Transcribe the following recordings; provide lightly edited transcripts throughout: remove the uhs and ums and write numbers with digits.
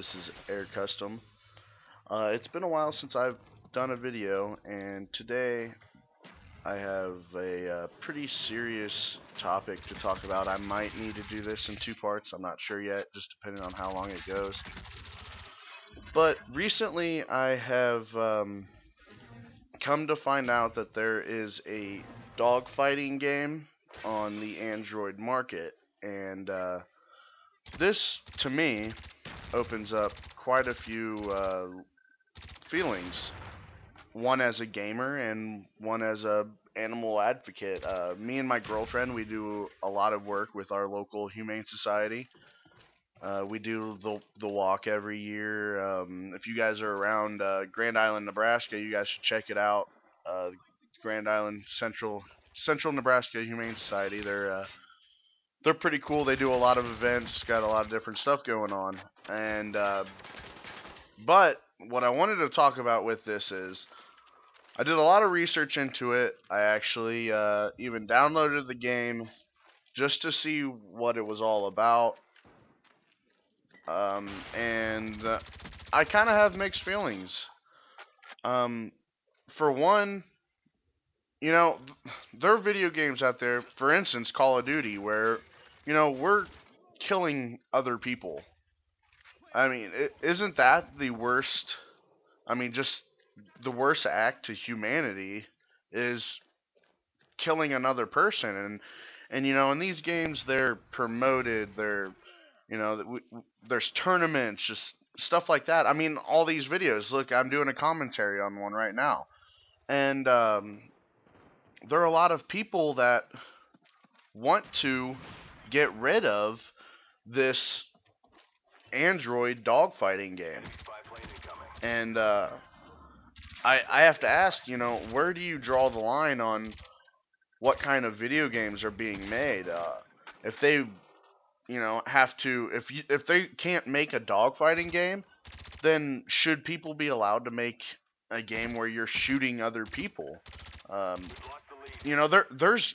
This is Air Custom. It's been a while since I've done a video, and today I have a pretty serious topic to talk about. I might need to do this in two parts. I'm not sure yet, just depending on how long it goes. But recently I have come to find out that there is a dogfighting game on the Android market, and this, to me, opens up quite a few feelings. One as a gamer and one as a animal advocate. Me and my girlfriend, we do a lot of work with our local humane society. We do the walk every year. If you guys are around Grand Island, Nebraska, you guys should check it out. Grand Island Central Nebraska Humane Society. They're pretty cool. They do a lot of events, got a lot of different stuff going on. And but what I wanted to talk about with this is I did a lot of research into it. I actually even downloaded the game just to see what it was all about. And I kind of have mixed feelings. For one, there are video games out there, for instance, Call of Duty, where, we're killing other people. I mean, isn't that the worst? I mean, just the worst act to humanity is killing another person. And in these games, they're promoted. There's tournaments, just stuff like that. I mean, all these videos. Look, I'm doing a commentary on one right now, and there are a lot of people that want to get rid of this Android dogfighting game. And I have to ask, where do you draw the line on what kind of video games are being made? If they, have to, if they can't make a dogfighting game, then should people be allowed to make a game where you're shooting other people? There's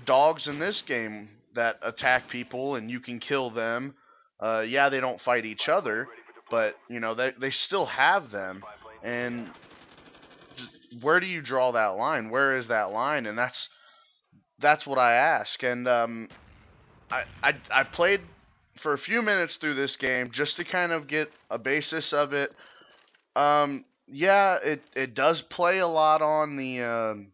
dogs in this game that attack people and you can kill them. Yeah, they don't fight each other, but they still have them. And where do you draw that line? Where is that line? And that's what I ask. And I played for a few minutes through this game just to kind of get a basis of it. Yeah, it does play a lot on the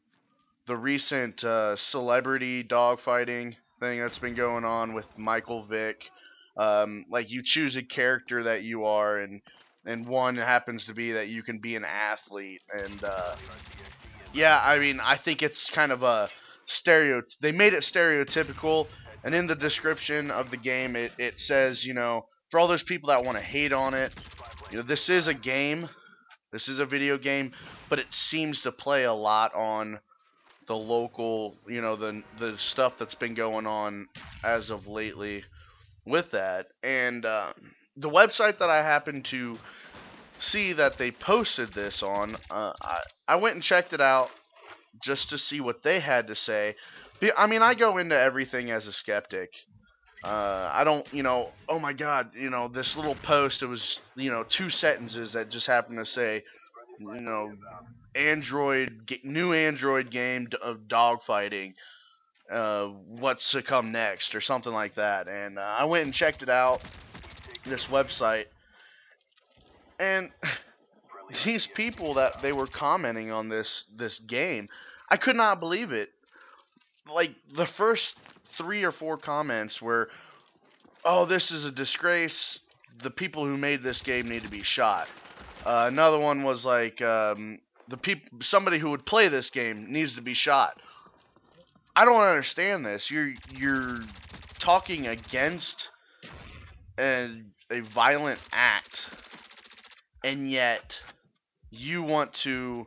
recent celebrity dogfighting thing that's been going on with Michael Vick. Like, you choose a character that you are, and one happens to be that you can be an athlete. And yeah, I mean, I think it's kind of a they made it stereotypical. And in the description of the game, it says, for all those people that want to hate on it, this is a game, this is a video game, but it seems to play a lot on the local, the stuff that's been going on as of lately with that. And the website that I happened to see that they posted this on, I went and checked it out just to see what they had to say. I mean, I go into everything as a skeptic. I don't, oh my God, this little post, it was, two sentences that just happened to say, new Android game of dogfighting, what's to come next, or something like that. And I went and checked it out, this website, and these people that they were commenting on this game, I could not believe it. Like, the first 3 or 4 comments were, "Oh, this is a disgrace. The people who made this game need to be shot." Another one was like, somebody who would play this game needs to be shot. I don't understand this. You're talking against a violent act, and yet you want to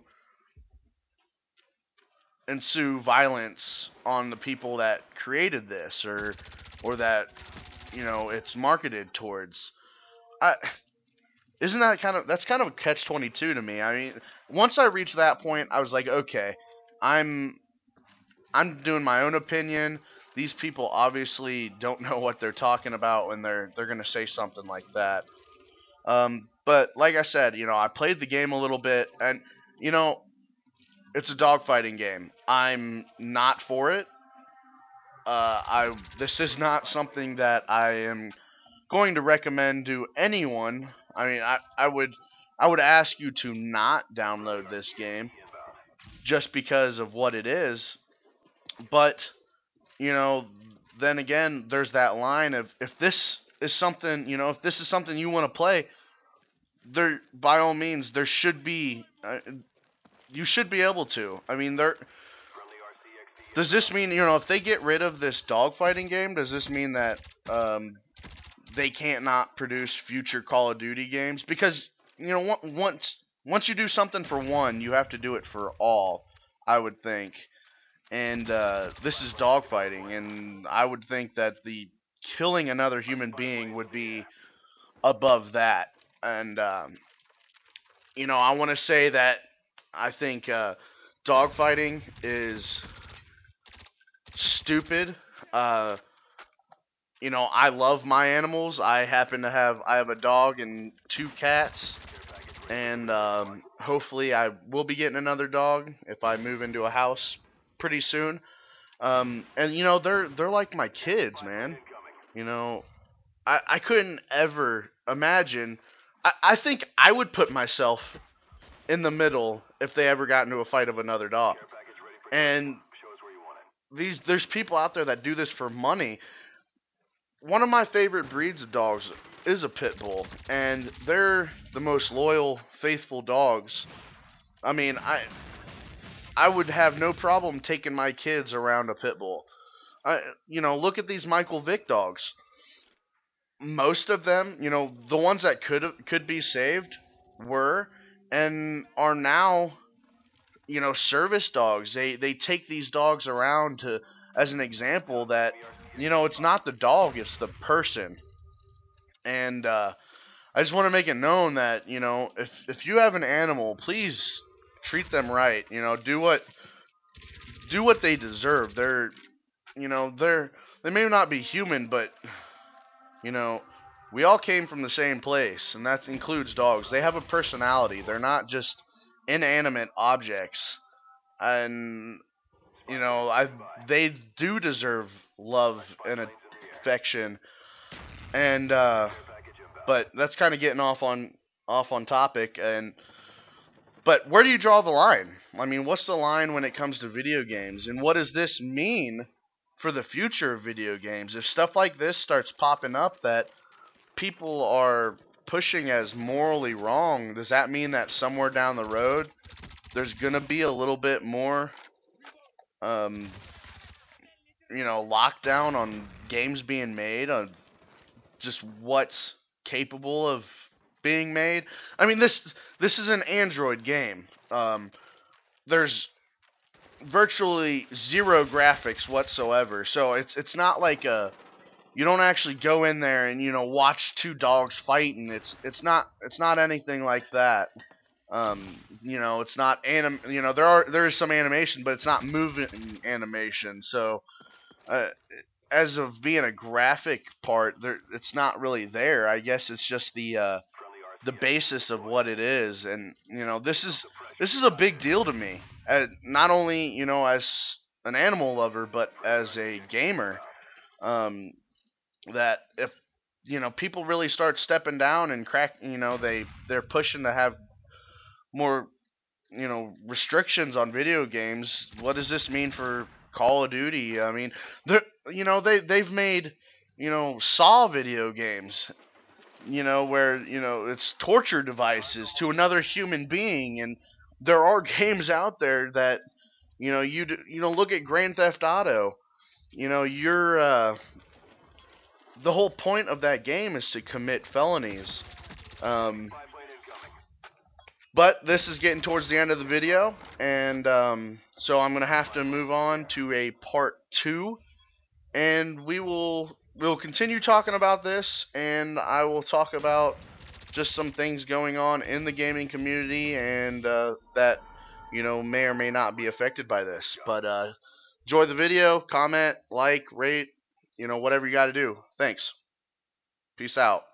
ensue violence on the people that created this, or that it's marketed towards. Isn't that that's kind of a catch-22 to me? I mean, once I reached that point, I was like, okay, I'm doing my own opinion. These people obviously don't know what they're talking about when they're going to say something like that. But like I said, I played the game a little bit, and you know, it's a dogfighting game. I'm not for it. This is not something that I am going to recommend to anyone. I mean, I would ask you to not download this game just because of what it is. But you know, then again, there's that line of if this is something, if this is something you want to play, there by all means there should be you should be able to. I mean, there does this mean, if they get rid of this dogfighting game, does this mean that they can't not produce future Call of Duty games? Because once you do something for one, you have to do it for all, I would think. And this is dogfighting, and I would think that the killing another human being would be above that. And I want to say that I think dogfighting is stupid. Uh, I love my animals. I have a dog and two cats, and hopefully I will be getting another dog if I move into a house pretty soon. And they're like my kids, man. You know, I couldn't ever imagine. I think I would put myself in the middle if they ever got into a fight of another dog. And there's people out there that do this for money. One of my favorite breeds of dogs is a pit bull, and they're the most loyal, faithful dogs. I mean, I would have no problem taking my kids around a pit bull. Look at these Michael Vick dogs. Most of them, the ones that could be saved were and are now, service dogs. They take these dogs around to as an example that it's not the dog, it's the person. And I just want to make it known that if you have an animal, please treat them right. Do what they deserve. They may not be human, but you know we all came from the same place, and that includes dogs. They have a personality. They're not just inanimate objects, and I they do deserve love and affection. And but that's kind of getting off on topic. And but where do you draw the line? I mean, what's the line when it comes to video games, and what does this mean for the future of video games? If stuff like this starts popping up that people are pushing as morally wrong, does that mean that somewhere down the road there's gonna be a little bit more um, lockdown on games being made, on just what's capable of being made? I mean, this is an Android game. There's virtually zero graphics whatsoever, so it's not like you don't actually go in there and watch two dogs fighting. It's not anything like that. It's not there is some animation, but it's not moving animation. So uh, as of being a graphic part, it's not really there. I guess it's just the basis of what it is. And this is a big deal to me. Not only as an animal lover, but as a gamer. That if people really start stepping down and they're pushing to have more restrictions on video games. What does this mean for Call of Duty? I mean, they've made Saw video games, where it's torture devices to another human being. And there are games out there that look at Grand Theft Auto. You're the whole point of that game is to commit felonies. Um, But this is getting towards the end of the video, and so I'm gonna have to move on to a part 2, and we'll continue talking about this, and I will talk about just some things going on in the gaming community, and that may or may not be affected by this. But enjoy the video, comment, like, rate, whatever you got to do. Thanks. Peace out.